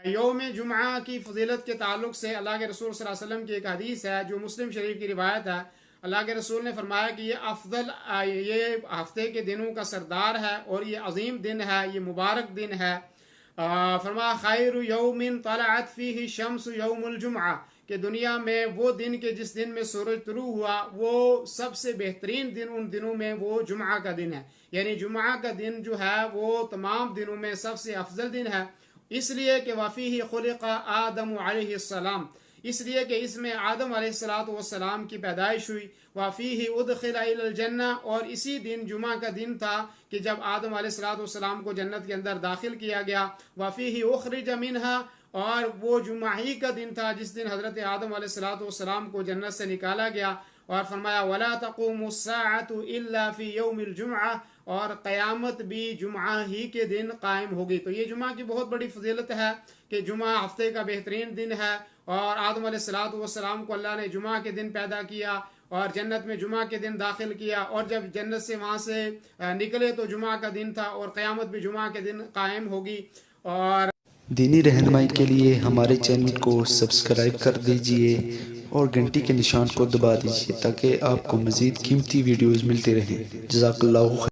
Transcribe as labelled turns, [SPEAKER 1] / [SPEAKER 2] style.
[SPEAKER 1] یوم جمعہ کی فضیلت کے تعلق سے اللہ کے رسول صلی اللہ علیہ وسلم کی ایک حدیث ہے جو مسلم شریف کی روایت ہے. اللہ کے رسول نے فرمایا کہ یہ ہفتے کے دنوں کا سردار ہے اور یہ عظیم دن ہے، یہ مبارک دن ہے. فرمایا خیر یوم طلعت فیہ الشمس یوم الجمعہ، کہ دنیا میں وہ دن کے جس دن میں سورج طلوع ہوا وہ سب سے بہترین دن ان دنوں میں وہ جمعہ کا دن ہے. یعنی جمعہ کا دن جو ہے وہ تمام دنوں میں سب سے افضل دن ہے، اس لیے کہ وفیہ خلق آدم علیہ السلام، اس لیے کہ اس میں آدم علیہ السلام کی پیدائش ہوئی. وفیہ ادخل الی الجنہ، اور اسی دن جمعہ کا دن تھا کہ جب آدم علیہ السلام کو جنت کے اندر داخل کیا گیا. وفیہ اخرج منہا، اور وہ جمعہ ہی کا دن تھا جس دن حضرت آدم علیہ السلام کو جنت سے نکالا گیا. اور فرمایا وَلَا تَقُومُ السَّاعَةُ إِلَّا فِي يَوْمِ الْجُمْعَةِ، اور قیامت بھی جمعہ ہی کے دن قائم ہوگی. تو یہ جمعہ کی بہت بڑی فضیلت ہے کہ جمعہ ہفتے کا بہترین دن ہے، اور آدم علیہ السلام کو اللہ نے جمعہ کے دن پیدا کیا اور جنت میں جمعہ کے دن داخل کیا، اور جب جنت سے وہاں سے نکلے تو جمعہ کا دن تھا، اور قیامت بھی جمعہ کے دن قائم ہوگی. اور
[SPEAKER 2] دینی رہنمائی کے لیے ہمارے چینل کو سبسکرائب کر دیجئے اور گھنٹی کے نشان کو دبا دیجئے تاکہ آپ کو مزید قیمتی ویڈیوز ملتے رہیں. جزاک اللہ خیر.